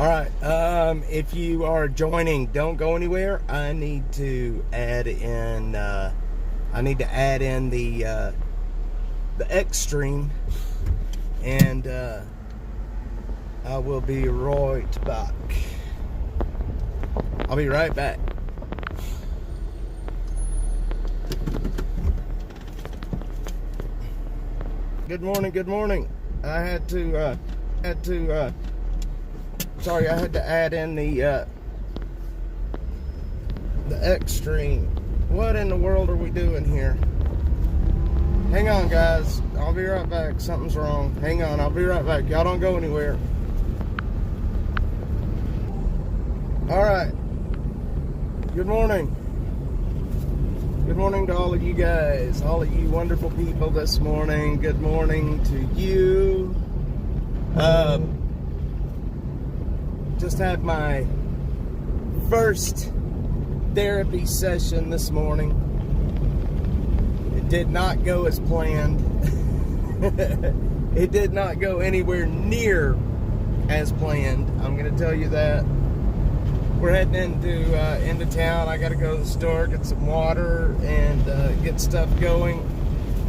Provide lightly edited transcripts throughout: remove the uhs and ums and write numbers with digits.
All right. If you are joining, don't go anywhere. I need to add in. The X stream, and I will be right back. I'll be right back. Good morning. Good morning. I had to add in the X stream. What in the world are we doing here? Hang on, guys. I'll be right back. Something's wrong. Hang on. I'll be right back. Y'all don't go anywhere. All right. Good morning. Good morning to all of you guys, all of you wonderful people this morning. Good morning to you. Just had my first therapy session this morning. It did not go as planned. It did not go anywhere near as planned. I'm going to tell you that. We're heading into town. I got to go to the store, get some water, and get stuff going.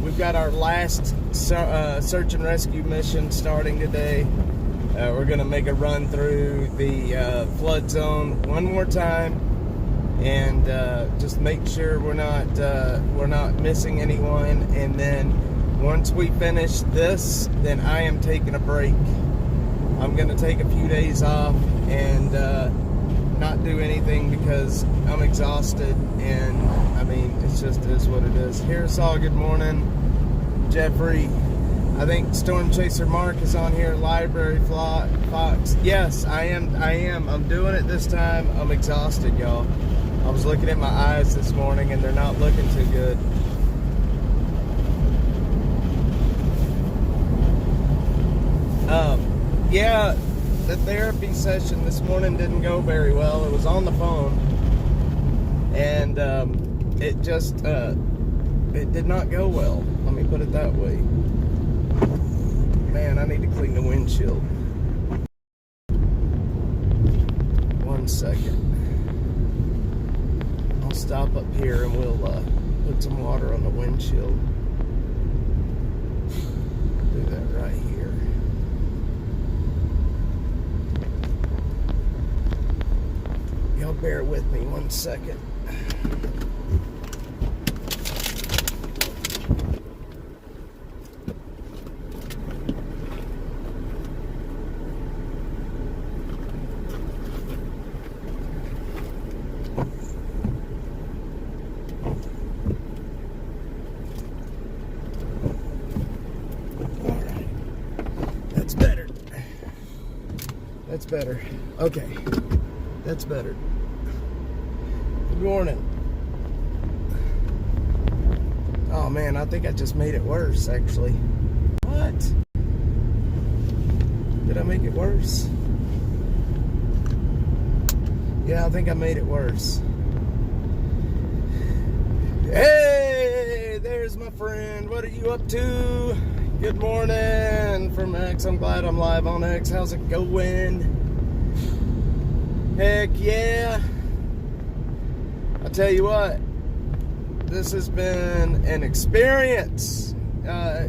We've got our last search and rescue mission starting today. We're going to make a run through the flood zone one more time, and just make sure we're not missing anyone. And then once we finish this, then I am taking a break. I'm going to take a few days off and not do anything because I'm exhausted, and I mean, it's just is what it is. Here's all. Good morning, Jeffrey. I think Storm Chaser Mark is on here. Library Fox. Yes, I am. I'm doing it this time. I'm exhausted, y'all. I was looking at my eyes this morning, and they're not looking too good. Yeah. The therapy session this morning didn't go very well. It was on the phone, and it just it did not go well. Let me put it that way. Man, I need to clean the windshield. One second. I'll stop up here and we'll put some water on the windshield. Do that right here. Y'all bear with me 1 second. All right. That's better. That's better. Okay. That's better. Good morning. Oh man, I think I just made it worse, actually. What? Did I make it worse? Yeah, I think I made it worse. Hey, there's my friend. What are you up to? Good morning from X. I'm glad I'm live on X. How's it going? Heck yeah. I'll tell you what, this has been an experience. I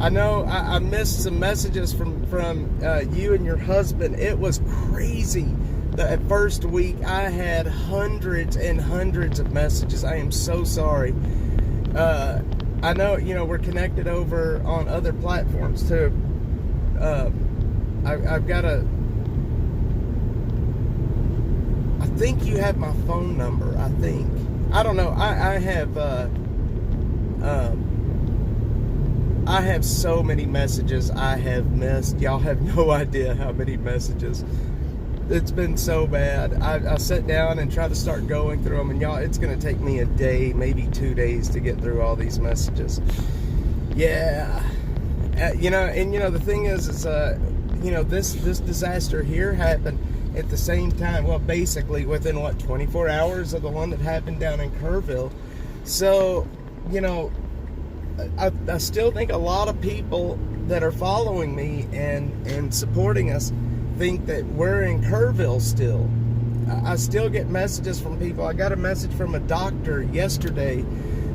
know I missed some messages from you and your husband. It was crazy. The first week I had hundreds and hundreds of messages. I am so sorry. I know, we're connected over on other platforms too. I've got a... I think you have my phone number. I think. I don't know. I have so many messages I have missed. Y'all have no idea how many messages. It's been so bad. I sat down and tried to start going through them, and y'all, it's going to take me a day, maybe 2 days to get through all these messages. Yeah. The thing is this disaster here happened at the same time, well, basically within 24 hours of the one that happened down in Kerrville. So, I still think a lot of people that are following me and supporting us think that we're in Kerrville still. I still get messages from people. I got a message from a doctor yesterday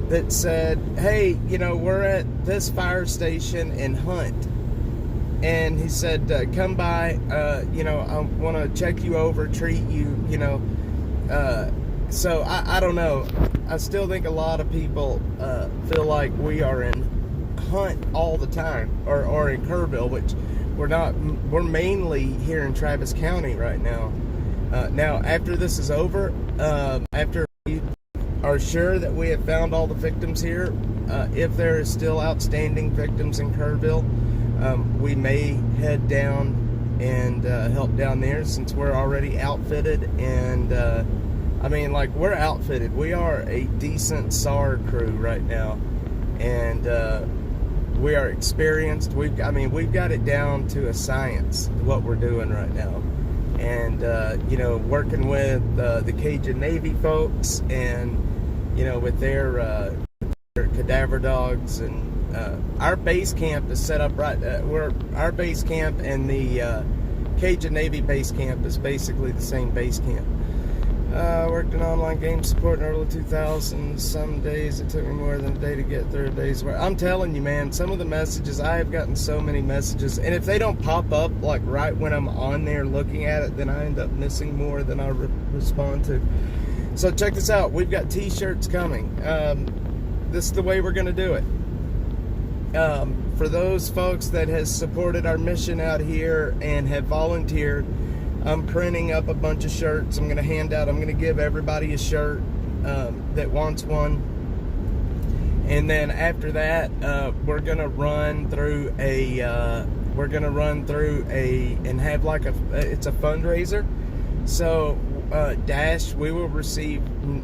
that said, hey, we're at this fire station in Hunt. And he said, come by, I want to check you over, treat you, So I don't know. I still think a lot of people feel like we are in Hunt all the time, or in Kerrville, which we're not. We're mainly here in Travis County right now. Now, after this is over, after we are sure that we have found all the victims here, if there is still outstanding victims in Kerrville, we may head down and help down there, since we're already outfitted. And we're outfitted. We are a decent SAR crew right now, and we are experienced. We've got it down to a science what we're doing right now. And working with the Cajun Navy folks, and with their cadaver dogs, and our base camp is set up right. Our base camp and the Cajun Navy base camp is basically the same base camp. Worked in online game support in early 2000s. Some days it took me more than a day to get through a day's work. I'm telling you, man, some of the messages, I have gotten so many messages, and if they don't pop up like right when I'm on there looking at it, then I end up missing more than I respond to. So check this out. We've got t-shirts coming. This is the way we're going to do it. For those folks that has supported our mission out here and have volunteered, I'm printing up a bunch of shirts. I'm going to hand out, I'm going to give everybody a shirt that wants one. And then after that, we're going to run through and have like it's a fundraiser. So we will receive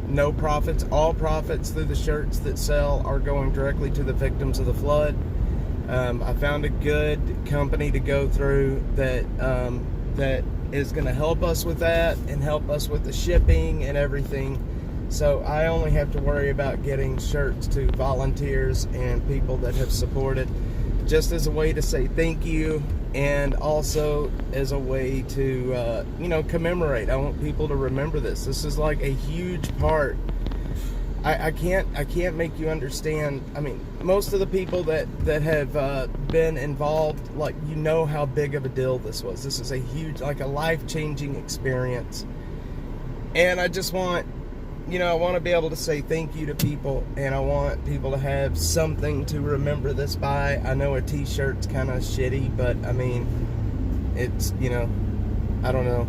no profits. All profits through the shirts that sell are going directly to the victims of the flood. I found a good company to go through that is going to help us with that and help us with the shipping and everything. So I only have to worry about getting shirts to volunteers and people that have supported, just as a way to say thank you, and also as a way to commemorate. I want people to remember this. This is like a huge part. I can't make you understand. I mean, most of the people that have been involved, how big of a deal this was. This is a huge, a life-changing experience. And I just want, I want to be able to say thank you to people, and I want people to have something to remember this by. I know a t-shirt's kind of shitty, but I mean, it's, I don't know.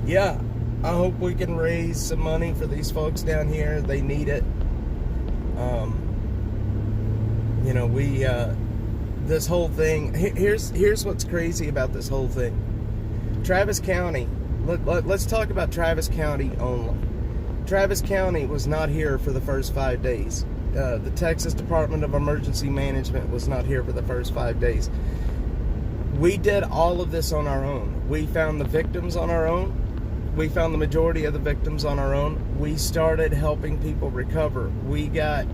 Yeah. I hope we can raise some money for these folks down here. They need it. This whole thing, here's what's crazy about this whole thing. Travis County, let's talk about Travis County only. Travis County was not here for the first 5 days. The Texas Department of Emergency Management was not here for the first 5 days. We did all of this on our own. We found the victims on our own. We found the majority of the victims on our own. We started helping people recover. We got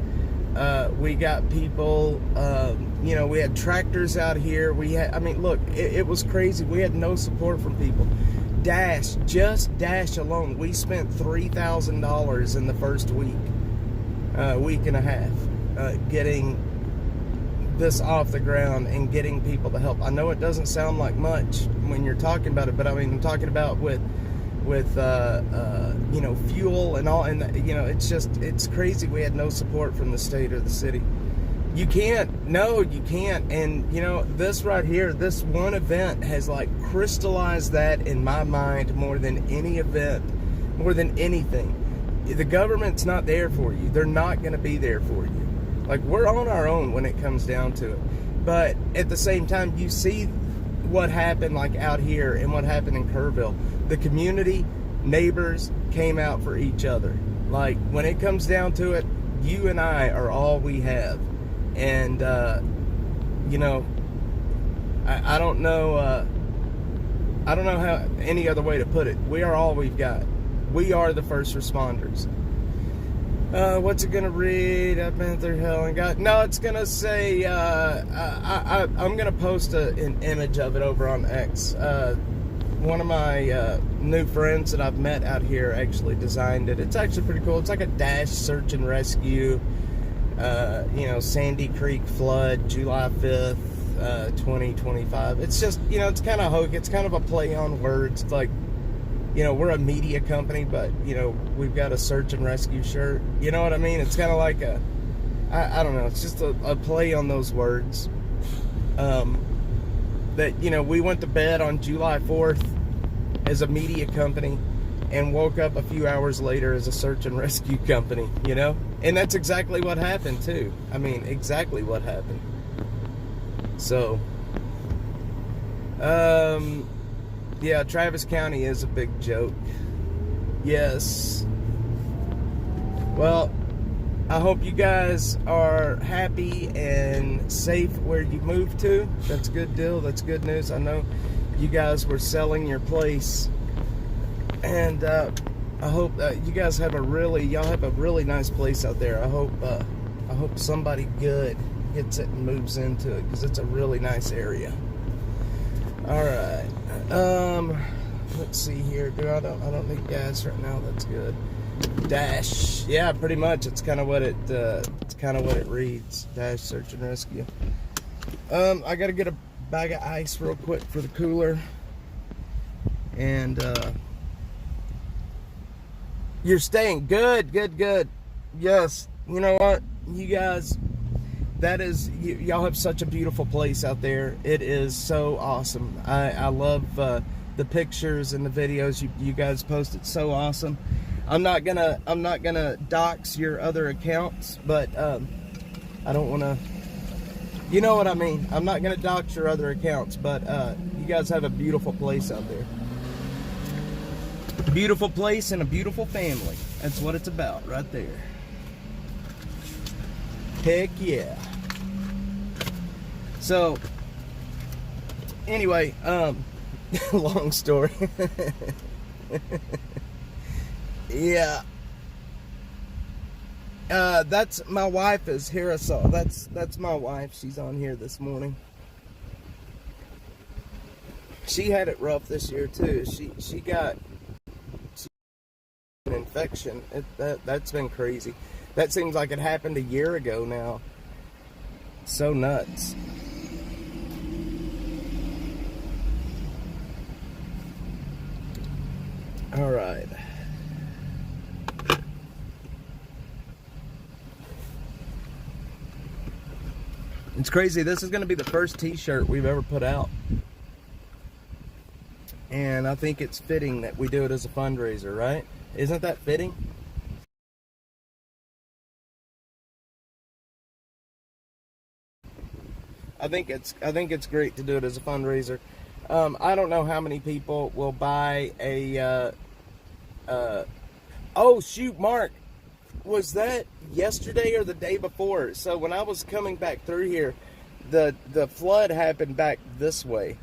people, we had tractors out here. It was crazy. We had no support from people. Dash alone, we spent $3,000 in the first week and a half, getting this off the ground and getting people to help. I know it doesn't sound like much when you're talking about it, but I'm talking about with fuel and all, and it's crazy. We had no support from the state or the city. You can't, and this right here, this one event has crystallized that in my mind more than any event, more than anything. The government's not there for you. They're not going to be there for you. We're on our own when it comes down to it. But at the same time, you see what happened out here and what happened in Kerrville. The community, neighbors came out for each other. When it comes down to it, you and I are all we have. And, I don't know how any other way to put it. We are all we've got. We are the first responders. What's it gonna read? I've been through hell and got. No, it's gonna say. I'm gonna post an image of it over on X. One of my new friends that I've met out here actually designed it. It's actually pretty cool. It's like a dash search and rescue. Sandy Creek flood, July 5th, 2025. It's just, it's kind of hook. It's kind of a play on words. It's like, we're a media company, but, we've got a search and rescue shirt. You know what I mean? It's kind of like I don't know. It's just a play on those words. That, we went to bed on July 4th as a media company and woke up a few hours later as a search and rescue company, And that's exactly what happened, too. I mean, exactly what happened. So, yeah, Travis County is a big joke. Yes. Well, I hope you guys are happy and safe where you moved to. That's a good deal. That's good news. I know you guys were selling your place. And I hope you guys have y'all have a really nice place out there. I hope somebody good gets it and moves into it, because it's a really nice area. All right. Let's see here. I don't need gas right now. That's good. Dash. Yeah, pretty much. It's kind of what it reads. Dash search and rescue. I got to get a bag of ice real quick for the cooler. And you're staying good. Yes. You know what, you guys, that is, y'all have such a beautiful place out there. It is so awesome. I love the pictures and the videos you guys post. It's so awesome. I'm not gonna dox your other accounts, but I don't want to. You know what I mean. I'm not gonna dox your other accounts, but you guys have a beautiful place out there. Beautiful place and a beautiful family. That's what it's about right there. Heck yeah. So anyway, long story. Yeah. That's my wife is here. I saw that's my wife. She's on here this morning. She had it rough this year too. She got an infection. That's been crazy. That seems like it happened a year ago now. So nuts. All right. It's crazy. This is going to be the first t-shirt we've ever put out. And I think it's fitting that we do it as a fundraiser, right? Isn't that fitting? I think it's great to do it as a fundraiser. I don't know how many people will buy a oh shoot, Mark, was that yesterday or the day before? So when I was coming back through here, the flood happened back this way.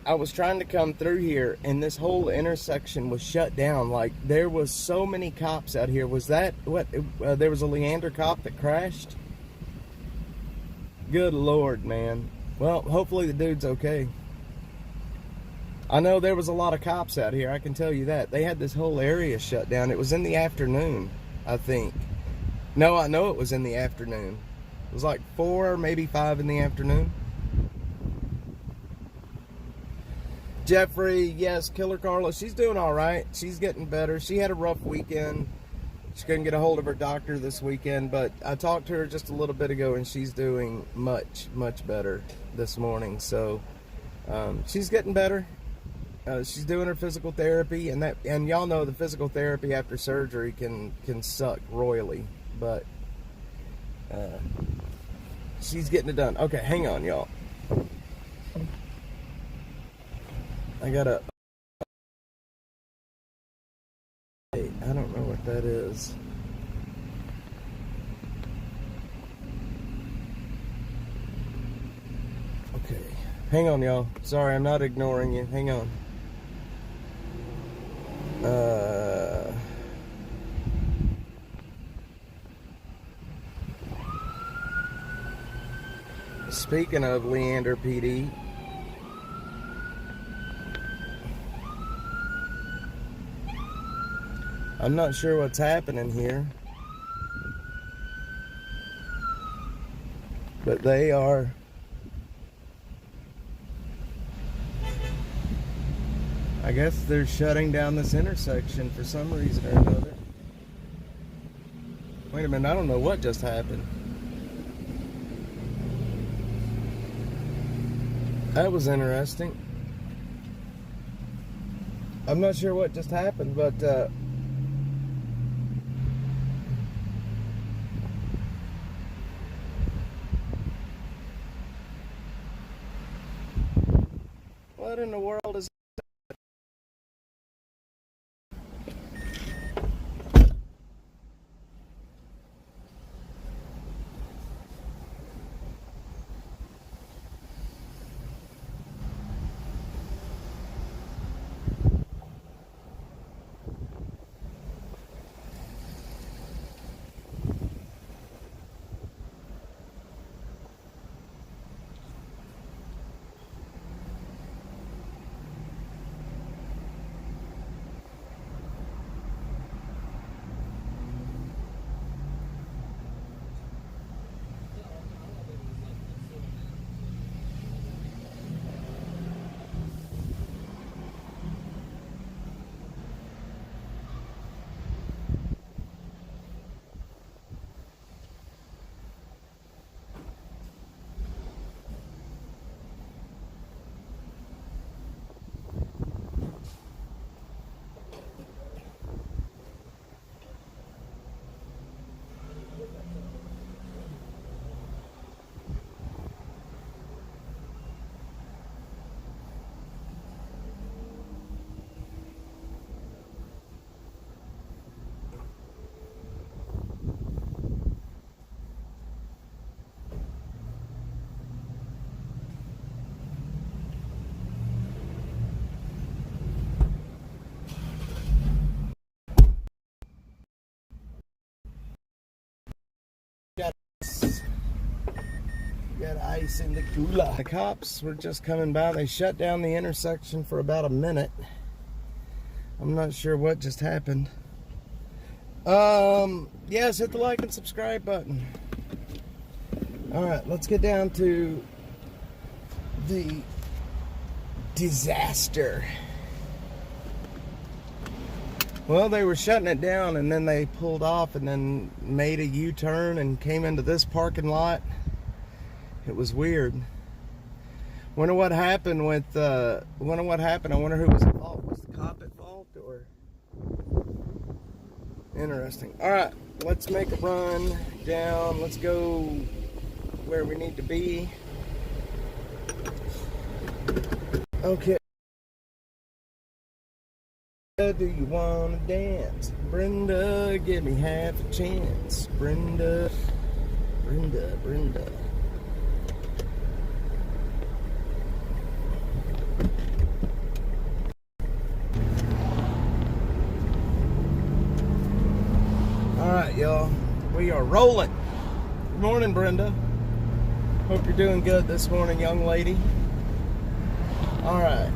I was trying to come through here and this whole intersection was shut down. Like, there was so many cops out here. Was that what there was a Leander cop that crashed? Good Lord, man. Well, hopefully the dude's okay. I know there was a lot of cops out here, I can tell you that. They had this whole area shut down. It was in the afternoon, I think. No, I know it was in the afternoon. It was like 4, maybe 5 in the afternoon. Jeffrey, yes, Killer Carla, she's doing all right. She's getting better. She had a rough weekend. She couldn't get a hold of her doctor this weekend, but I talked to her just a little bit ago, and she's doing much, much better this morning. So she's getting better. She's doing her physical therapy, and y'all know the physical therapy after surgery can suck royally, but she's getting it done. Okay, hang on, y'all. I gotta. I don't know what that is. Okay, hang on, y'all. Sorry, I'm not ignoring you. Hang on. Speaking of Leander PD, I'm not sure what's happening here, but they are I guess they're shutting down this intersection for some reason or another. Wait a minute, I don't know what just happened. That was interesting. I'm not sure what just happened, but what in the world is got ice in the cooler. The cops were just coming by. They shut down the intersection for about a minute. I'm not sure what just happened. Yes, hit the like and subscribe button. Alright, let's get down to the disaster. Well, they were shutting it down and then they pulled off and then made a U-turn and came into this parking lot. It was weird. Wonder what happened with, I wonder who was at fault. Was the cop at fault or? Interesting. Alright, let's make a run down. Let's go where we need to be. Okay. Do you wanna dance? Brenda, give me half a chance. Brenda. Alright, y'all. We are rolling. Good morning, Brenda. Hope you're doing good this morning, young lady. Alright.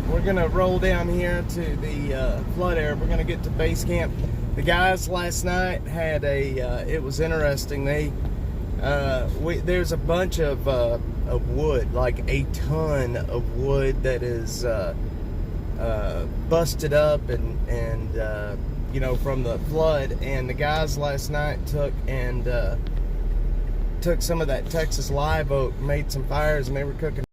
We're gonna roll down here to the flood area. We're gonna get to base camp. The guys last night had it was interesting. They, there's a bunch of wood, like a ton of wood that is busted up and you know, from the flood. And the guys last night took some of that Texas live oak, made some fires, and they were cooking.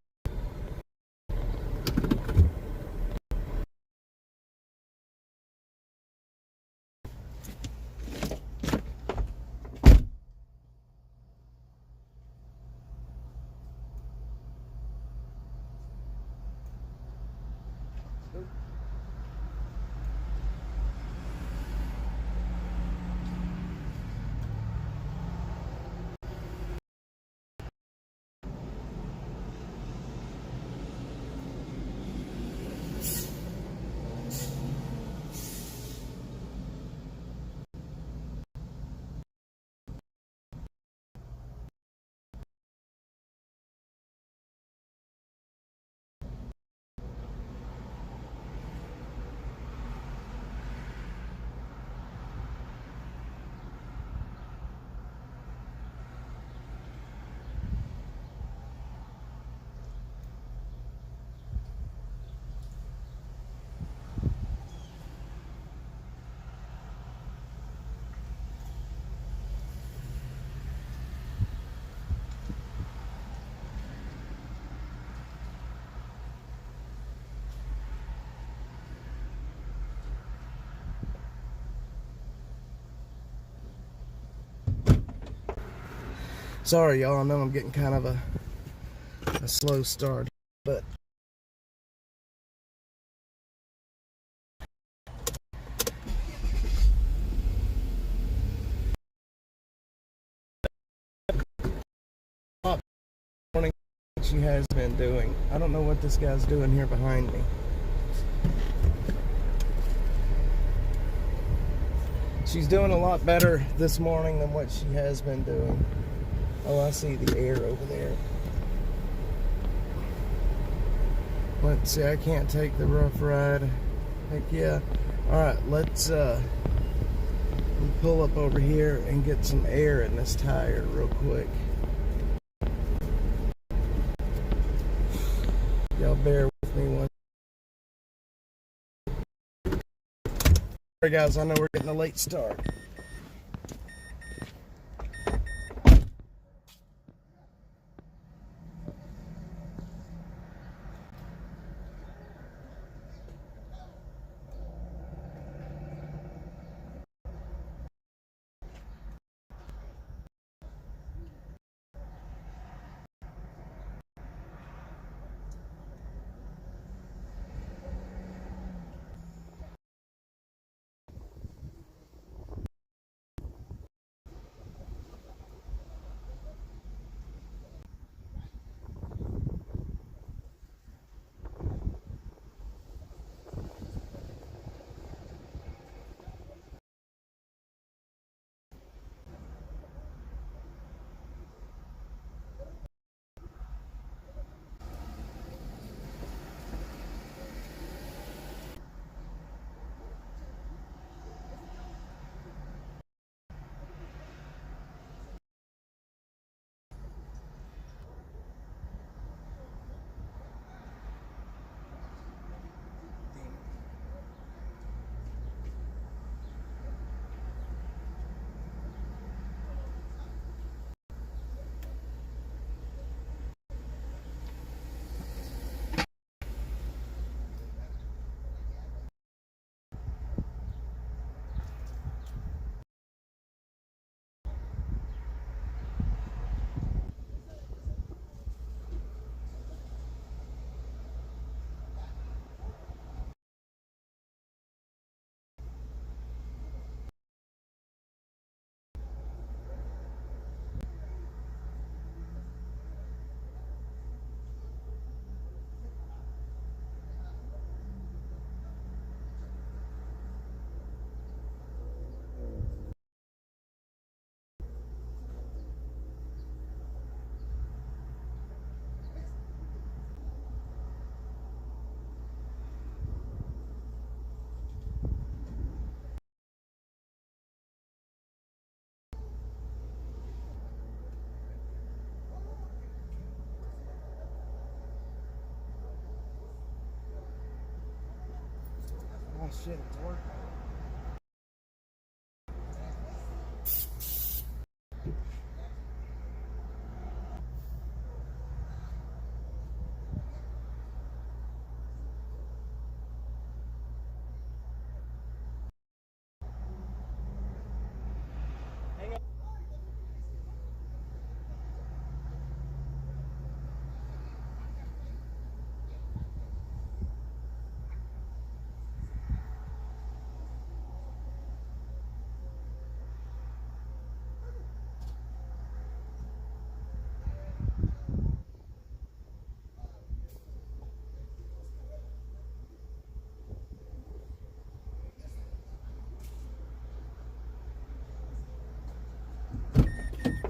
Sorry, y'all. I know I'm getting kind of a slow start, but morning she has been doing. I don't know what this guy's doing here behind me. She's doing a lot better this morning than what she has been doing. Oh, I see the air over there. Let's see, I can't take the rough ride. Heck yeah. Alright, let's pull up over here and get some air in this tire real quick. Y'all bear with me one. Sorry guys, I know we're getting a late start. Oh shit, it's working.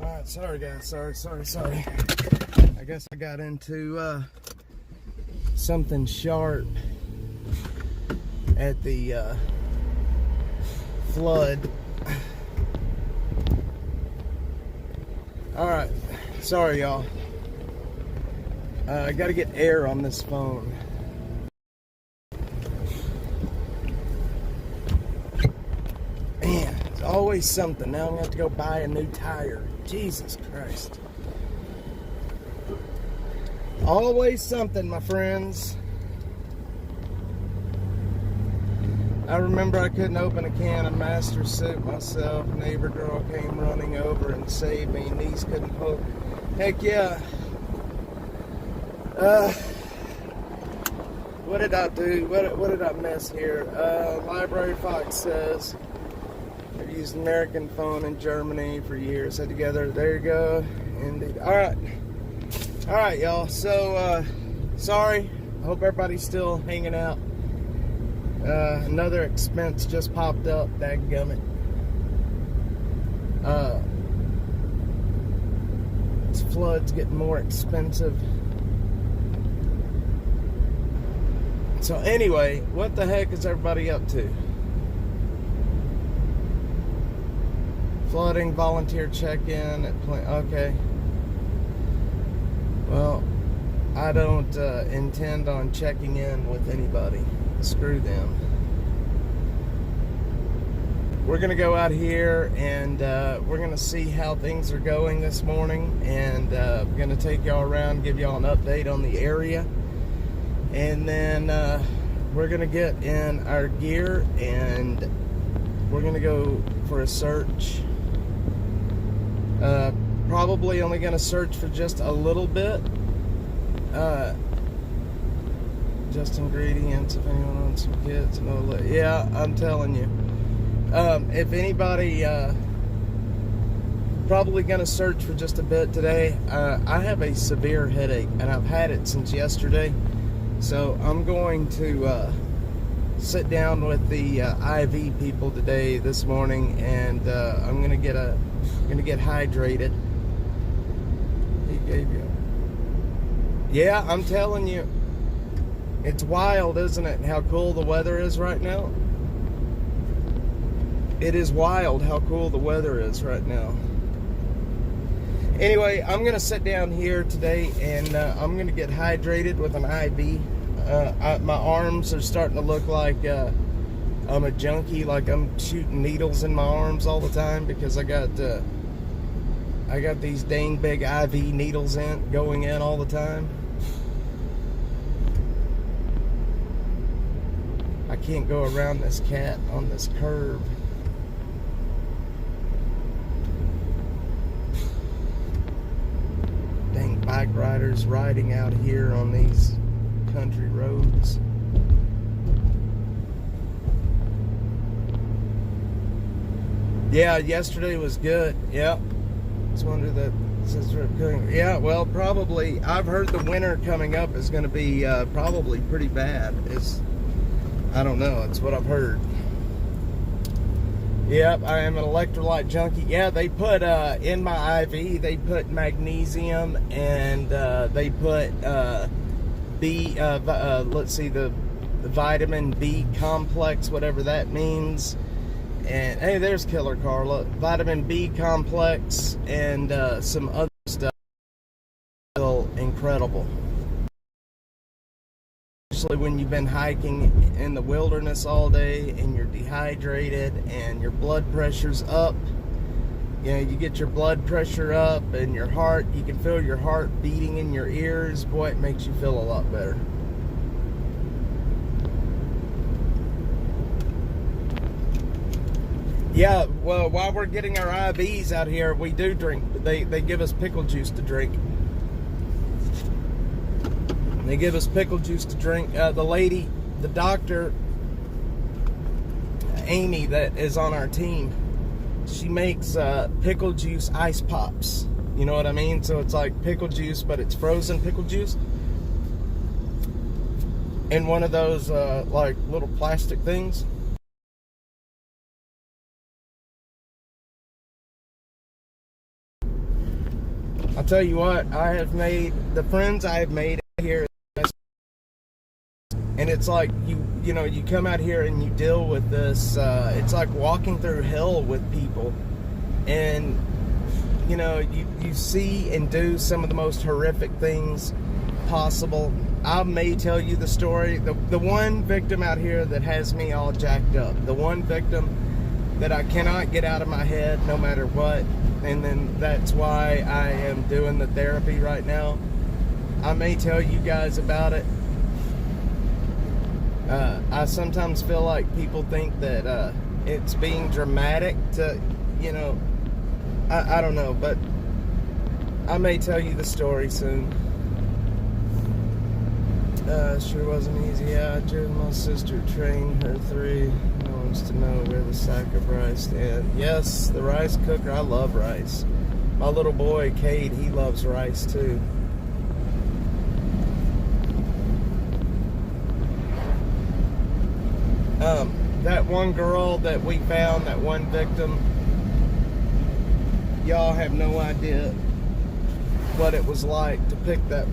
Alright, sorry guys, sorry. I guess I got into something sharp at the flood. Alright, sorry y'all. I gotta get air on this phone. Man, it's always something. Now I'm gonna have to go buy a new tire. Jesus Christ. Always something, my friends. I remember I couldn't open a can of Master Soup myself. Neighbor girl came running over and saved me. Niece couldn't hold. Heck yeah. What did I do? What did I miss here? Library Fox says I've used American phone in Germany for years. Had together. There you go. Indeed. All right, y'all. So sorry. I hope everybody's still hanging out. Another expense just popped up. Dadgummit. This flood's getting more expensive. So anyway, what the heck is everybody up to? Flooding volunteer check-in at okay. Well, I don't intend on checking in with anybody. Screw them. We're gonna go out here and we're gonna see how things are going this morning, and we're gonna take y'all around, give y'all an update on the area, and then we're gonna get in our gear and we're gonna go for a search. Probably only gonna search for just a little bit. Just ingredients, if anyone wants some kits. No, yeah, I'm telling you. If anybody, probably gonna search for just a bit today. I have a severe headache, and I've had it since yesterday. So I'm going to sit down with the IV people today, this morning, and I'm gonna get hydrated. He gave you. Yeah, I'm telling you. It's wild, isn't it, how cool the weather is right now? It is wild how cool the weather is right now. Anyway, I'm going to sit down here today and I'm going to get hydrated with an IV. My arms are starting to look like I'm a junkie, like I'm shooting needles in my arms all the time because I got these dang big IV needles going in all the time. I can't go around this cat on this curve. Dang bike riders riding out here on these country roads. Yeah, yesterday was good. Yeah. Just wonder that since we're going. Yeah, well, probably. I've heard the winter coming up is going to be probably pretty bad. I don't know. It's what I've heard. Yep, I am an electrolyte junkie. Yeah, they put in my IV, they put magnesium and they put let's see, the vitamin B complex, whatever that means. And hey, there's Killer Carla. Vitamin B complex and some other stuff. Incredible. Especially when you've been hiking in the wilderness all day and you're dehydrated and your blood pressure's up. You know, you get your blood pressure up and your heart, you can feel your heart beating in your ears. Boy, it makes you feel a lot better. Yeah, well, while we're getting our IVs out here, we do drink. They give us pickle juice to drink. They give us pickle juice to drink. The lady, the doctor, Amy, that is on our team, she makes pickle juice ice pops. You know what I mean? So it's like pickle juice, but it's frozen pickle juice. In one of those like little plastic things. I'll tell you what, the friends I have made here, and it's like you know, you come out here and you deal with this, it's like walking through hell with people, and you know, you see and do some of the most horrific things possible. I may tell you the story, the one victim out here that has me all jacked up, the one victim that I cannot get out of my head no matter what, and then that's why I am doing the therapy right now. I may tell you guys about it. I sometimes feel like people think that it's being dramatic to, you know, I don't know, but I may tell you the story soon. Sure wasn't easy. Yeah, my sister trained her 3. Wants to know where the sack of rice stand. Yes, the rice cooker. I love rice. My little boy, Cade, he loves rice too. That one girl that we found, that one victim, y'all have no idea what it was like to pick that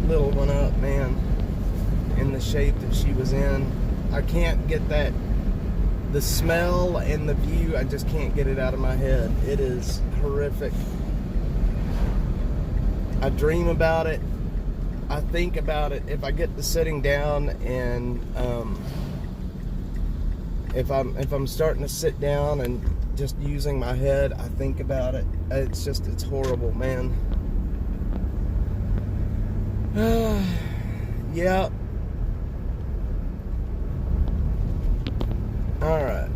little one up, man, in the shape that she was in. I can't get that, the smell and the view, I just can't get it out of my head. It is horrific. I dream about it. I think about it. If I get to sitting down and if I'm starting to sit down and just using my head, I think about it. It's horrible, man. Yeah. Alright.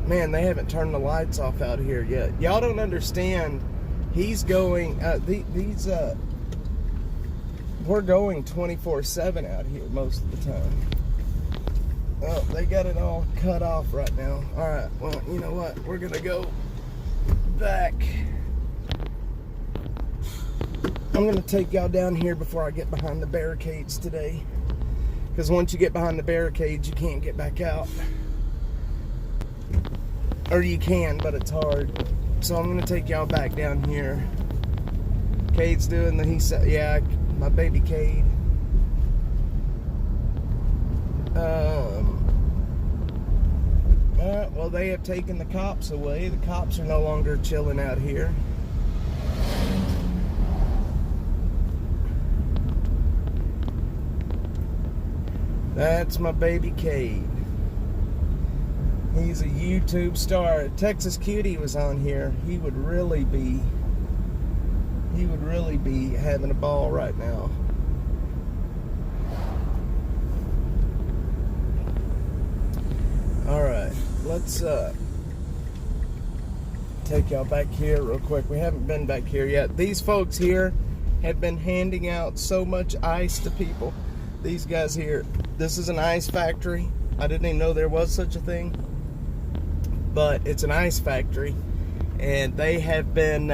Man, they haven't turned the lights off out here yet. Y'all don't understand. He's going, we're going 24/7 out here most of the time. Oh, they got it all cut off right now. Alright, well, you know what? We're gonna go back. I'm gonna take y'all down here before I get behind the barricades today. Because once you get behind the barricades, you can't get back out. Or you can, but it's hard. So I'm gonna take y'all back down here. Cade's doing the, he said, yeah, my baby Cade. Well, they have taken the cops away. The cops are no longer chilling out here. That's my baby Cade. He's a YouTube star. Texas Cutie was on here. He would really be having a ball right now. Alright, let's take y'all back here real quick. We haven't been back here yet. These folks here have been handing out so much ice to people. These guys here, this is an ice factory. I didn't even know there was such a thing, but it's an ice factory, and they have been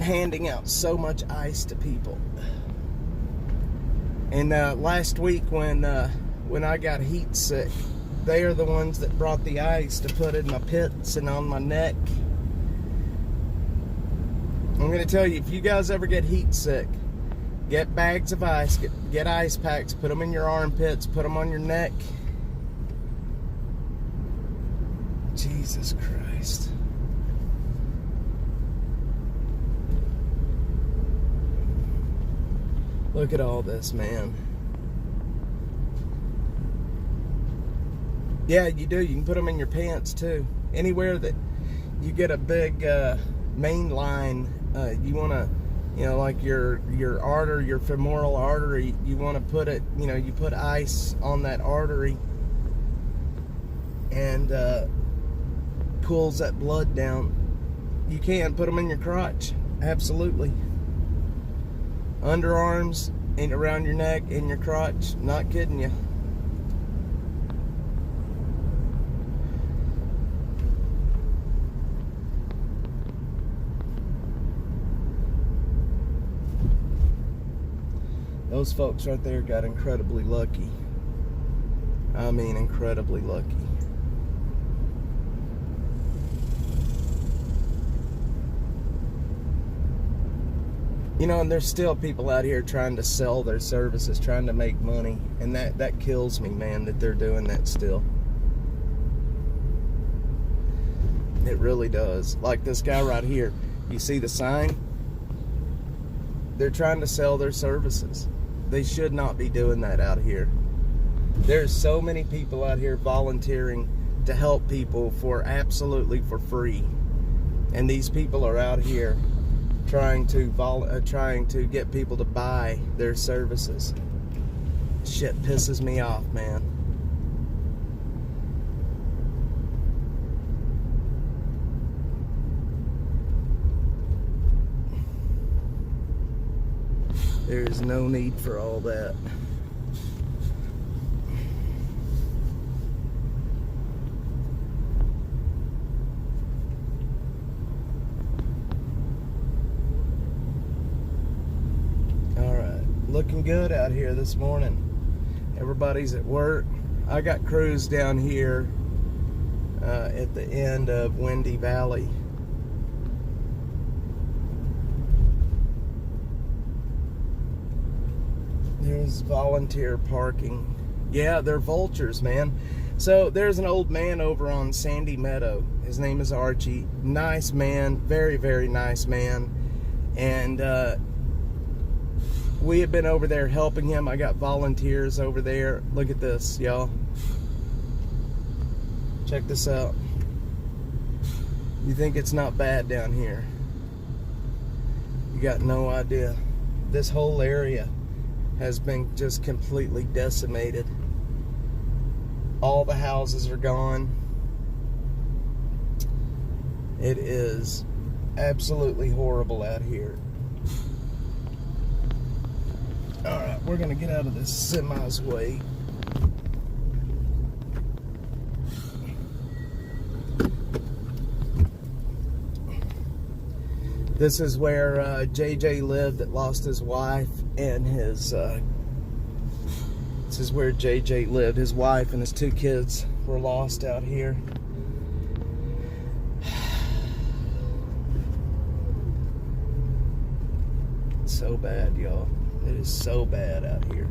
handing out so much ice to people. And last week when I got heat sick, they are the ones that brought the ice to put in my pits and on my neck. I'm gonna tell you, if you guys ever get heat sick, get bags of ice, get ice packs, put them in your armpits, put them on your neck. Jesus Christ. Look at all this, man. Yeah, you do. You can put them in your pants too. Anywhere that you get a big main line, you want to, you know, like your artery, your femoral artery, you want to put it, you know, you put ice on that artery and cools that blood down. You can put them in your crotch. Absolutely. Underarms and around your neck, in your crotch. Not kidding you. Those folks right there got incredibly lucky. I mean, incredibly lucky. You know, and there's still people out here trying to sell their services, trying to make money. And that kills me, man, that they're doing that still. It really does. Like this guy right here. You see the sign? They're trying to sell their services. They should not be doing that out here. There's so many people out here volunteering to help people for absolutely for free. And these people are out here trying to get people to buy their services. Shit pisses me off, man. There's no need for all that. All right, looking good out here this morning. Everybody's at work. I got crews down here at the end of Windy Valley. There's volunteer parking. Yeah, they're vultures, man. So there's an old man over on Sandy Meadow. His name is Archie. Nice man, very, very nice man. And we have been over there helping him. I got volunteers over there. Look at this, y'all. Check this out. You think it's not bad down here? You got no idea. This whole area has been just completely decimated. All the houses are gone. It is absolutely horrible out here. Alright, we're gonna get out of this semi's way. This is where JJ lived that lost his wife and his, this is where JJ lived. His wife and his 2 kids were lost out here. It's so bad, y'all. It is so bad out here.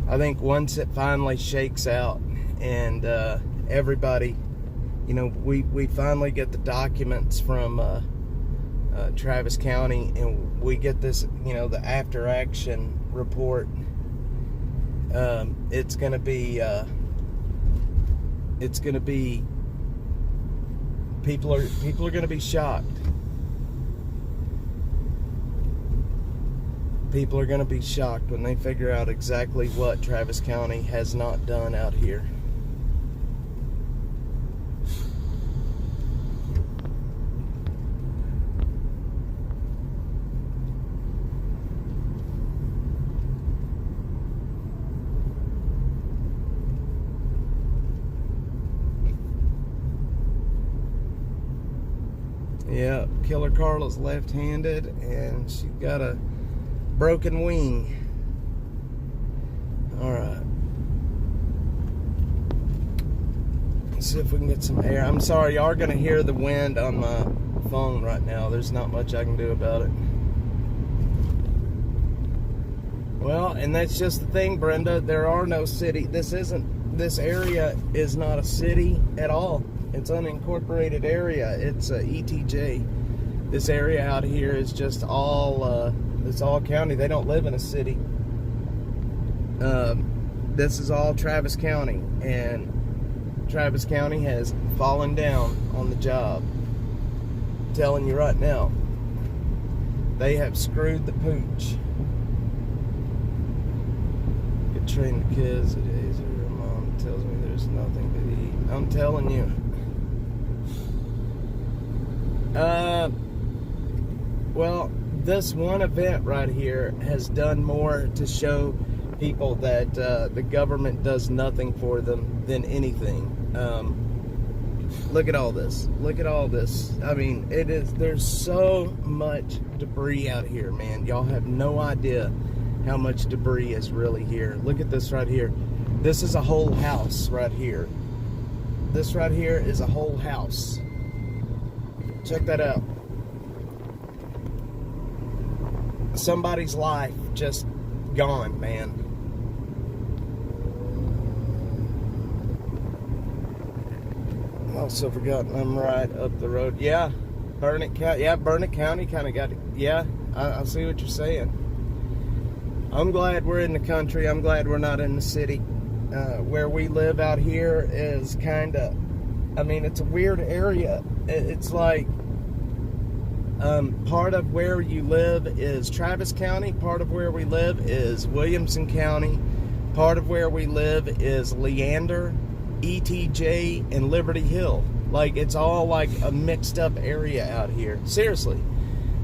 I think once it finally shakes out and everybody, you know, we finally get the documents from Travis County and we get this, you know, the after action report, it's gonna be people are gonna be shocked. People are going to be shocked when they figure out exactly what Travis County has not done out here. Yeah, Killer Carla's left-handed and she got a broken wing. Alright. Let's see if we can get some air. I'm sorry, y'all are going to hear the wind on my phone right now. There's not much I can do about it. Well, and that's just the thing, Brenda. There are no city. This area is not a city at all. It's unincorporated area. It's a ETJ. This area out here is just all it's all county. They don't live in a city. This is all Travis County, and Travis County has fallen down on the job. I'm telling you right now, they have screwed the pooch. Could train the kids at days or mom tells me there's nothing to eat. I'm telling you. Well, this one event right here has done more to show people that the government does nothing for them than anything. Look at all this. Look at all this. I mean, there's so much debris out here, man. Y'all have no idea how much debris is really here. Look at this right here. This is a whole house right here. This right here is a whole house. Check that out. Somebody's life just gone, man. I also forgotten I'm right up the road. Yeah, Burnett County. Yeah, Burnett County kind of got it. Yeah, I see what you're saying. I'm glad we're in the country. I'm glad we're not in the city. Where we live out here is kind of I mean, it's a weird area. It's like part of where you live is Travis County. Part of where we live is Williamson County. Part of where we live is Leander, ETJ, and Liberty Hill. Like, it's all like a mixed up area out here. Seriously.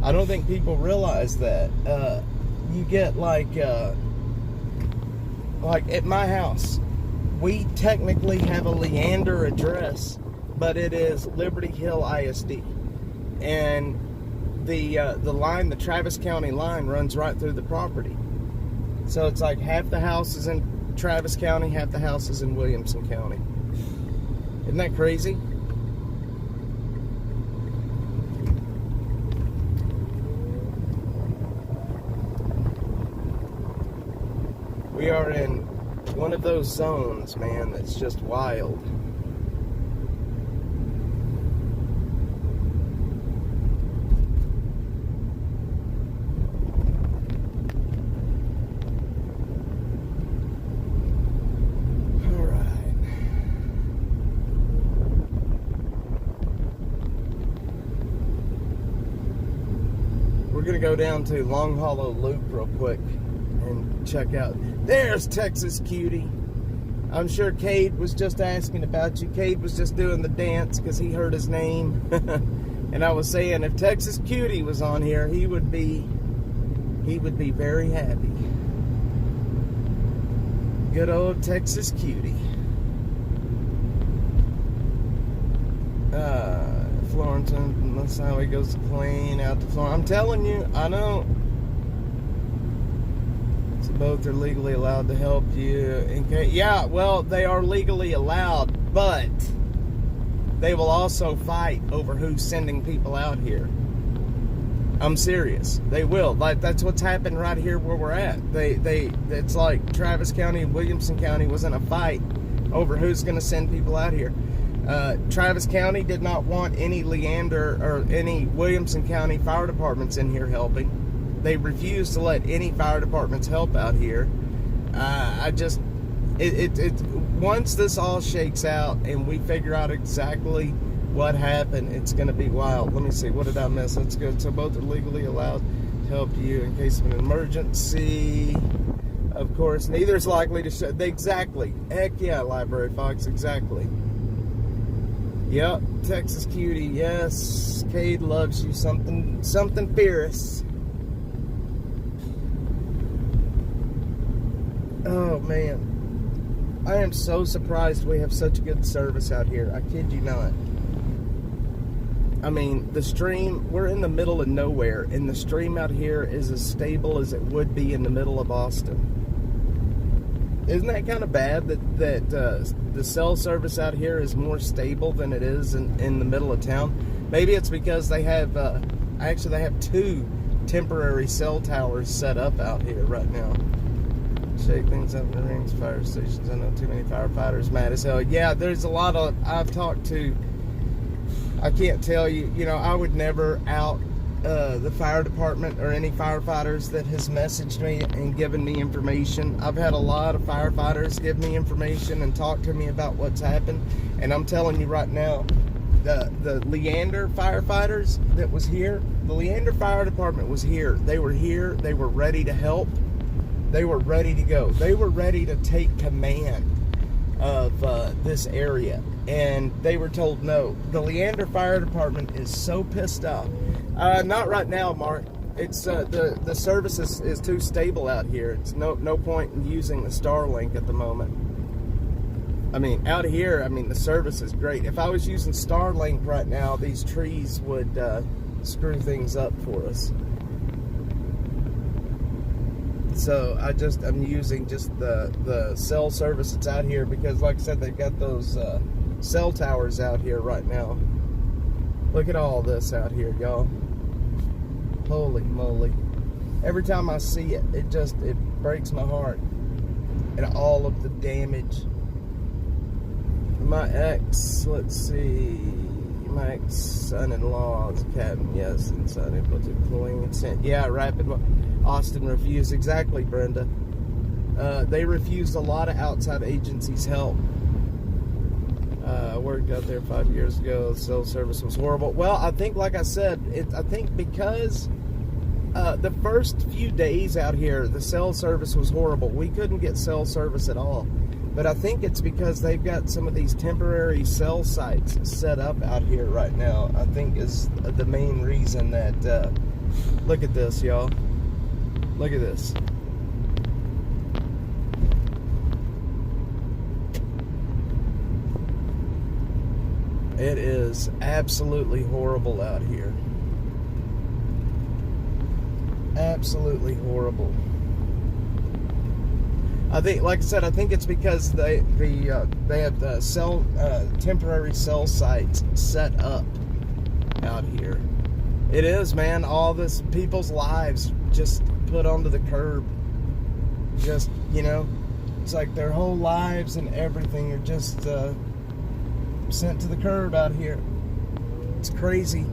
I don't think people realize that. You get like at my house, we technically have a Leander address, but it is Liberty Hill ISD. And the line, the Travis County line, runs right through the property. So it's like half the house is in Travis County, half the house is in Williamson County. Isn't that crazy? We are in one of those zones, man, that's just wild. We're going to go down to Long Hollow Loop real quick and check out. There's Texas Cutie. I'm sure Cade was just asking about you. Cade was just doing the dance because he heard his name. And I was saying if Texas Cutie was on here, he would be very happy. Good old Texas Cutie. Florenton, that's how he goes to plane out to Florence. I'm telling you, I know. So both are legally allowed to help you. Yeah, well, they are legally allowed, but they will also fight over who's sending people out here. I'm serious. They will. Like, that's what's happened right here where we're at. It's like Travis County and Williamson County was in a fight over who's going to send people out here. Travis County did not want any Leander or any Williamson County fire departments in here helping. They refused to let any fire departments help out here. Once this all shakes out and we figure out exactly what happened, it's going to be wild. Let me see, what did I miss? Let's go. So both are legally allowed to help you in case of an emergency. Of course, neither is likely to show. Exactly. Heck yeah, Library Fox, exactly. Yep, Texas Cutie, yes. Cade loves you, something fierce. Oh, man. I am so surprised we have such good service out here. I kid you not. I mean, the stream, we're in the middle of nowhere, and the stream out here is as stable as it would be in the middle of Austin. Isn't that kind of bad that the cell service out here is more stable than it is in the middle of town? Maybe it's because they have, actually they have 2 temporary cell towers set up out here right now. Shake things up in the rings, fire stations. I know too many firefighters, mad as hell. Yeah, there's a lot of, I've talked to, I can't tell you, you know, I would never out the fire department or any firefighters that has messaged me and given me information. I've had a lot of firefighters give me information and talk to me about what's happened, and I'm telling you right now, the Leander firefighters that was here, the Leander Fire Department was here. They were here, they were ready to help, they were ready to go, they were ready to take command of this area, and they were told no. The Leander Fire Department is so pissed off. Not right now, Mark. It's the service is too stable out here. It's no point in using the Starlink at the moment. I mean, out here, I mean, the service is great. If I was using Starlink right now, these trees would screw things up for us. So I'm using just the cell service that's out here because, like I said, they've got those cell towers out here right now. Look at all this out here, y'all. Holy moly. Every time I see it, it breaks my heart. And all of the damage. My ex-son-in-law's cabin, yes, and son able to deploying consent. Yeah, rapid. Austin refused. Exactly, Brenda. They refused a lot of outside agencies' help. I worked out there 5 years ago. Cell service was horrible. Well, I think, like I said, I think because the first few days out here, the cell service was horrible. We couldn't get cell service at all. But I think it's because they've got some of these temporary cell sites set up out here right now. I think is the main reason that, look at this, y'all. Look at this. It is absolutely horrible out here. Absolutely horrible. I think, like I said, I think it's because they have the temporary cell sites set up out here. It is, man. All this people's lives just put onto the curb. Just, you know, it's like their whole lives and everything are just sent to the curb out here. It's crazy.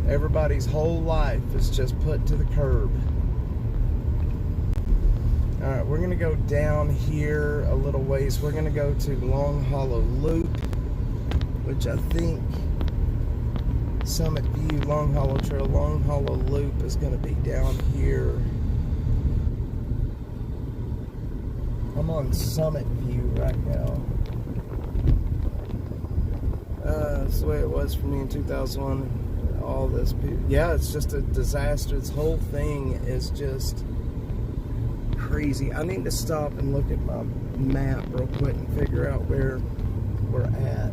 Everybody's whole life is just put to the curb. Alright, we're going to go down here a little ways. We're going to go to Long Hollow Loop, which I think Summit View, Long Hollow Trail, Long Hollow Loop is going to be down here. I'm on Summit View right now. That's the way it was for me in 2001. All this, yeah, it's just a disaster. This whole thing is just crazy. I need to stop and look at my map real quick and figure out where we're at.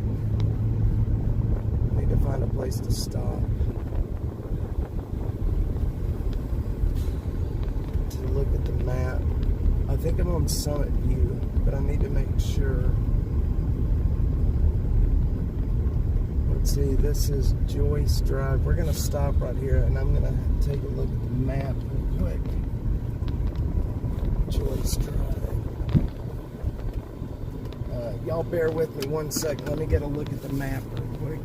I need to find a place to stop to look at the map. I think I'm on Summit View, but I need to make sure. Let's see, this is Joyce Drive. We're going to stop right here, and I'm going to take a look at the map real quick. Joyce Drive. Y'all bear with me one second. Let me get a look at the map real quick.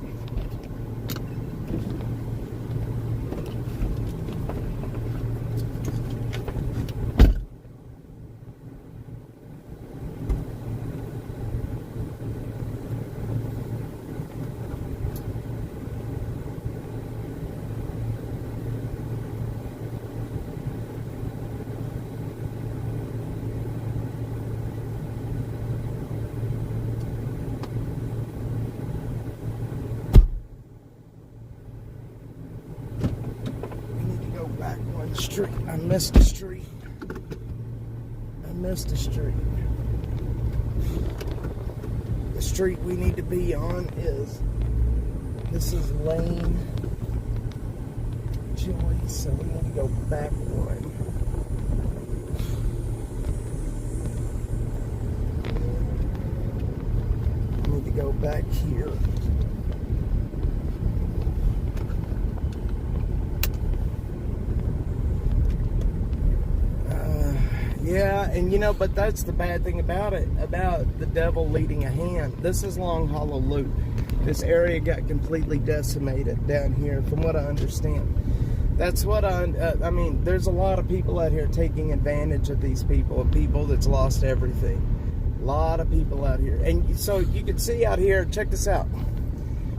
Street. I missed a street. The street we need to be on is, this is Lane Joyce, so we need to go back one. We need to go back here. Yeah, and you know, but that's the bad thing about it, about the devil leading a hand. This is Long Hollow Loop. This area got completely decimated down here, from what I understand. That's what I mean, there's a lot of people out here taking advantage of these people that's lost everything. A lot of people out here. And so you can see out here, check this out.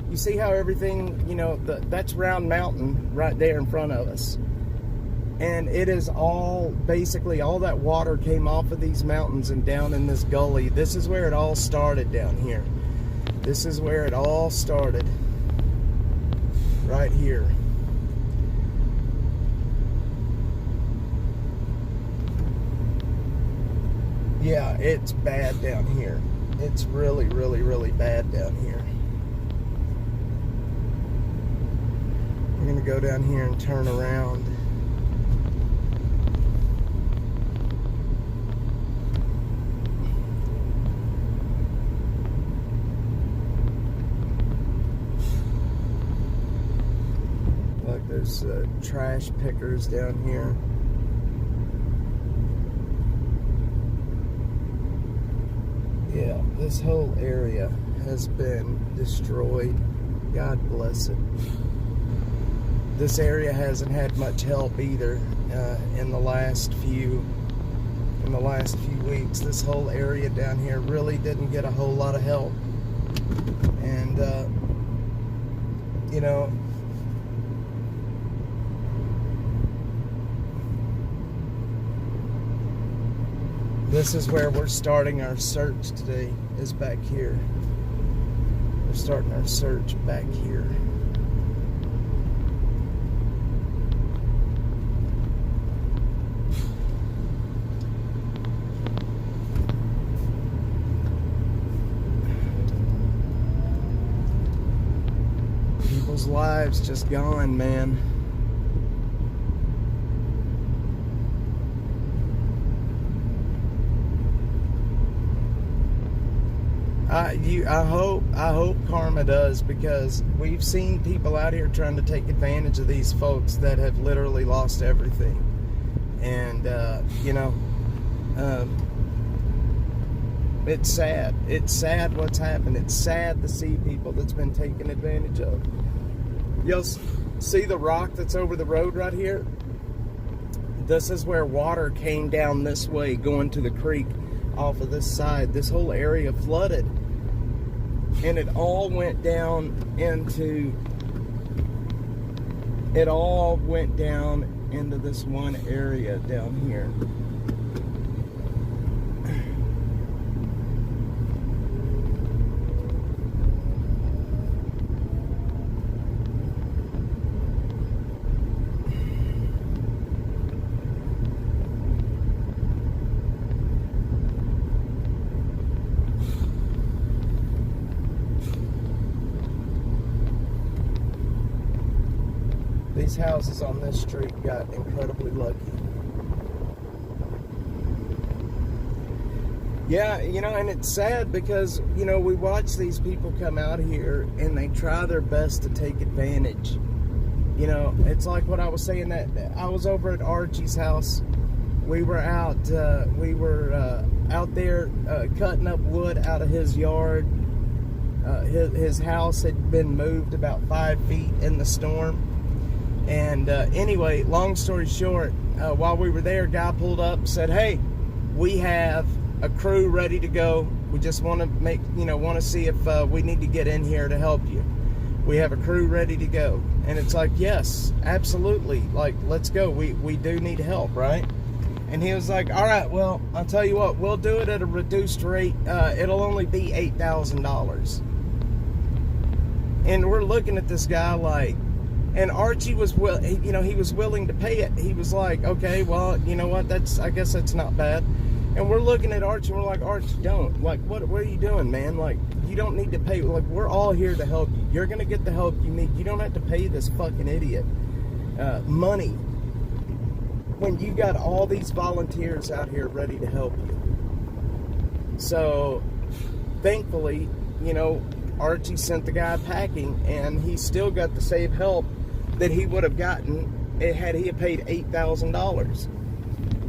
You see how everything, you know, that's Round Mountain right there in front of us. And it is all, basically, all that water came off of these mountains and down in this gully. This is where it all started down here. This is where it all started. Right here. Yeah, it's bad down here. It's really, really, really bad down here. We're going to go down here and turn around. There's trash pickers down here. Yeah, this whole area has been destroyed. God bless it. this area hasn't had much help either in the last few weeks. This whole area down here really didn't get a whole lot of help. And you know, this is where we're starting our search today, is back here. We're starting our search back here. People's lives just gone, man. I hope karma does, because we've seen people out here trying to take advantage of these folks that have literally lost everything. And you know, it's sad. It's sad what's happened. It's sad to see people that's been taken advantage of. You'll see the rock that's over the road right here? This is where water came down this way, going to the creek off of this side. This whole area flooded, and it all went down into this one area down here. These houses on this street got incredibly lucky. Yeah, you know, and it's sad because, you know, we watch these people come out here and they try their best to take advantage. You know, it's like what I was saying, that I was over at Archie's house. We were out there cutting up wood out of his yard. His house had been moved about 5 feet in the storm. And anyway, long story short, while we were there, a guy pulled up, said, "Hey, we have a crew ready to go. We just want to see if we need to get in here to help you. We have a crew ready to go." And it's like, yes, absolutely. Like, let's go. We do need help, right? And he was like, all right, well, I'll tell you what, we'll do it at a reduced rate. It'll only be $8,000. And we're looking at this guy like, and Archie was he was willing to pay it. He was like, okay, well, you know what? I guess that's not bad. And we're looking at Archie and we're like, Archie, don't. Like, what are you doing, man? Like, you don't need to pay. Like, we're all here to help you. You're going to get the help you need. You don't have to pay this fucking idiot money when you got all these volunteers out here ready to help you. So, thankfully, you know, Archie sent the guy packing, and he still got the same help that he would have gotten had he paid $8,000.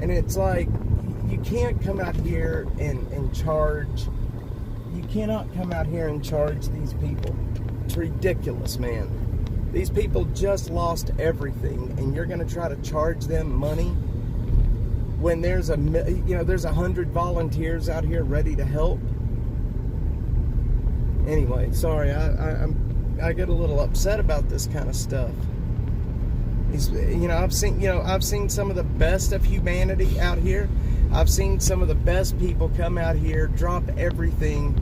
And it's like, you can't come out here and charge. You cannot come out here and charge these people. It's ridiculous, man. These people just lost everything, and you're going to try to charge them money when there's 100 volunteers out here ready to help. Anyway, sorry, I get a little upset about this kind of stuff. I've seen some of the best of humanity out here. I've seen some of the best people come out here, drop everything,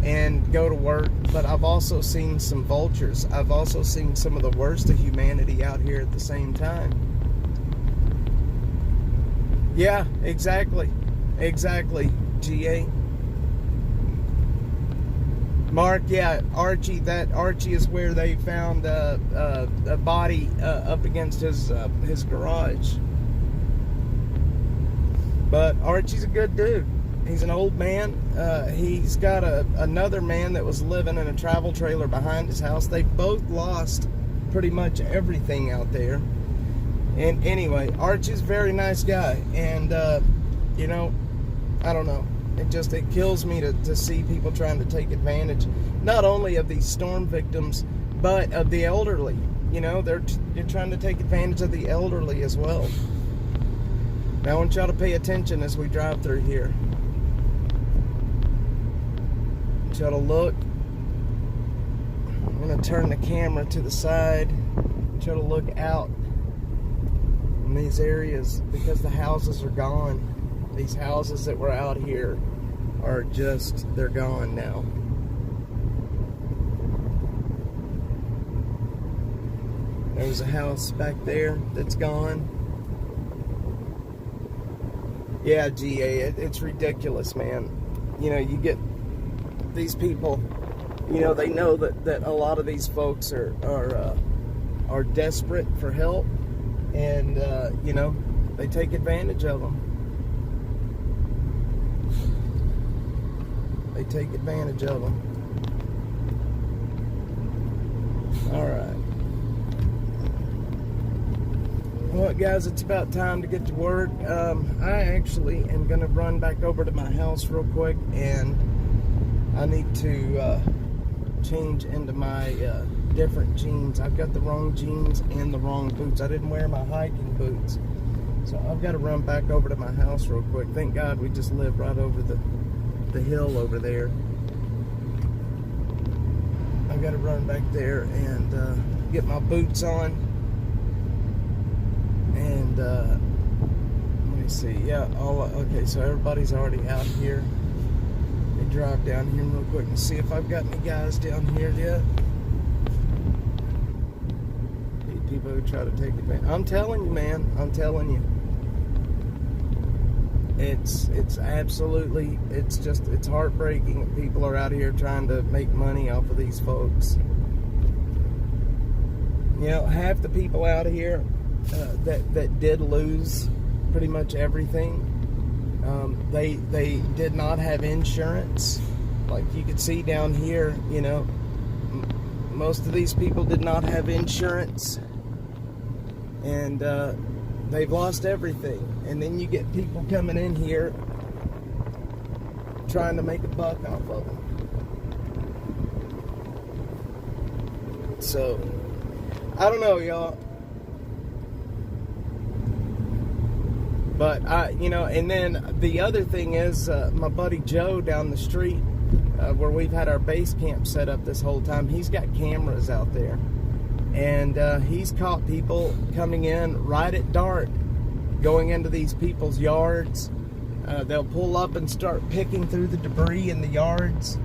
and go to work. But I've also seen some vultures. I've also seen some of the worst of humanity out here at the same time. Yeah, exactly, GA. Mark, yeah, Archie is where they found a body up against his garage. But Archie's a good dude. He's an old man. He's got another man that was living in a travel trailer behind his house. They both lost pretty much everything out there. And anyway, Archie's a very nice guy. And, you know, I don't know. It kills me to see people trying to take advantage, not only of these storm victims, but of the elderly. you know, they're trying to take advantage of the elderly as well. Now I want y'all to pay attention as we drive through here. I want y'all to look. I'm going to turn the camera to the side. I want y'all to look out in these areas because the houses are gone. These houses that were out here are just, they're gone now. There's a house back there that's gone. Yeah, GA, it's ridiculous, man. You know, you get these people, you know, they know that a lot of these folks are desperate for help, and you know, they take advantage of them. They take advantage of them. All right. Well, guys, it's about time to get to work. I actually am going to run back over to my house real quick, and I need to change into my different jeans. I've got the wrong jeans and the wrong boots. I didn't wear my hiking boots, so I've got to run back over to my house real quick. Thank God we just live right over the hill over there. I've got to run back there and get my boots on. And let me see. Yeah, okay, so everybody's already out here. Let me drive down here real quick and see if I've got any guys down here yet. People who try to take advantage. I'm telling you, man. I'm telling you. It's absolutely, it's heartbreaking that people are out here trying to make money off of these folks. You know, half the people out here that did lose pretty much everything, they did not have insurance. Like you could see down here, you know, most of these people did not have insurance, and they've lost everything. And then you get people coming in here trying to make a buck off of them. So I don't know, y'all. But you know, and then the other thing is, my buddy Joe down the street, where we've had our base camp set up this whole time, he's got cameras out there, and he's caught people coming in right at dark, going into these people's yards. They'll pull up and start picking through the debris in the yards.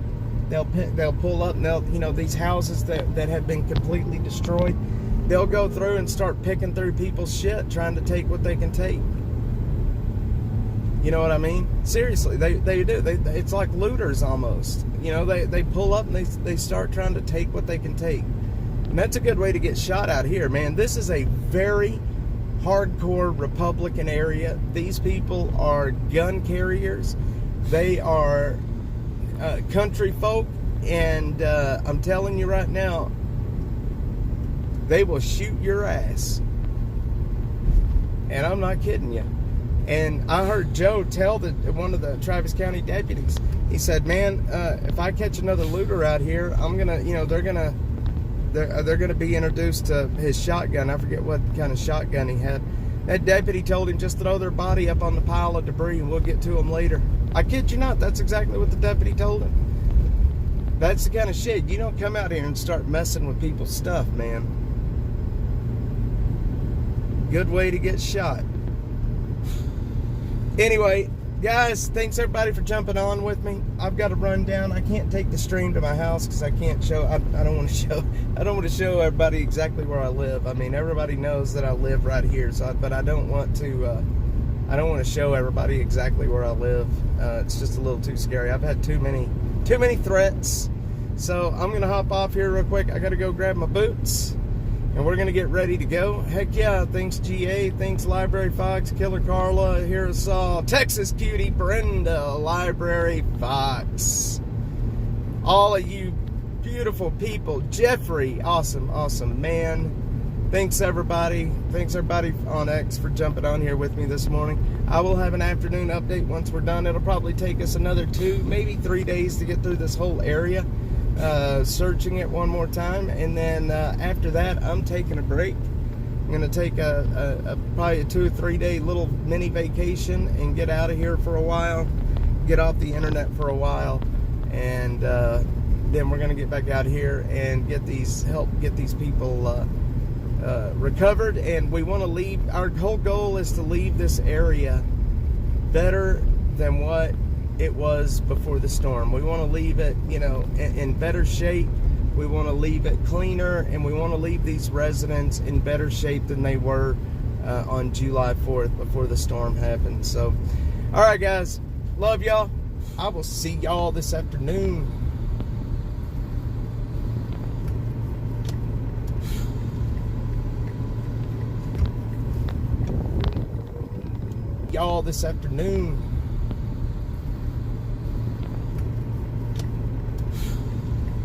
They'll pull up and they'll, you know, these houses that have been completely destroyed, they'll go through and start picking through people's shit, trying to take what they can take. You know what I mean? Seriously, they do. It's like looters almost. You know, they pull up and they start trying to take what they can take. And that's a good way to get shot out here, man. This is a very hardcore Republican area. These people are gun carriers. They are country folk, and I'm telling you right now, they will shoot your ass. And I'm not kidding you. And I heard Joe tell one of the Travis County deputies, he said, man, if I catch another looter out here, I'm gonna, you know, they're gonna be introduced to his shotgun. I forget what kind of shotgun he had. That deputy told him, just throw their body up on the pile of debris and we'll get to them later. I kid you not, that's exactly what the deputy told him. That's the kind of shit. You don't come out here and start messing with people's stuff, man. Good way to get shot. Anyway, guys, thanks everybody for jumping on with me. I've got to run down. I can't take the stream to my house because I can't show. I don't want to show everybody exactly where I live. I mean, everybody knows that I live right here. So, but I don't want to. I don't want to show everybody exactly where I live. It's just a little too scary. I've had too many threats. So I'm gonna hop off here real quick. I got to go grab my boots. And we're going to get ready to go. Heck yeah, thanks GA, thanks Library Fox, Killer Carla, here is Texas Cutie, Brenda, Library Fox. All of you beautiful people, Jeffrey, awesome man. Thanks everybody on X for jumping on here with me this morning. I will have an afternoon update once we're done. It'll probably take us another 2, maybe 3 days to get through this whole area. searching it one more time, and then after that, I'm taking a break. I'm going to take probably a 2 or 3 day little mini vacation and get out of here for a while, get off the internet for a while, and then we're going to get back out here and help get these people recovered. And we want to leave, our whole goal is to leave this area better than what it was before the storm. We want to leave it, in better shape. We want to leave it cleaner, and we want to leave these residents in better shape than they were on July 4th before the storm happened. So, all right, guys, love y'all. I will see y'all this afternoon. Y'all this afternoon.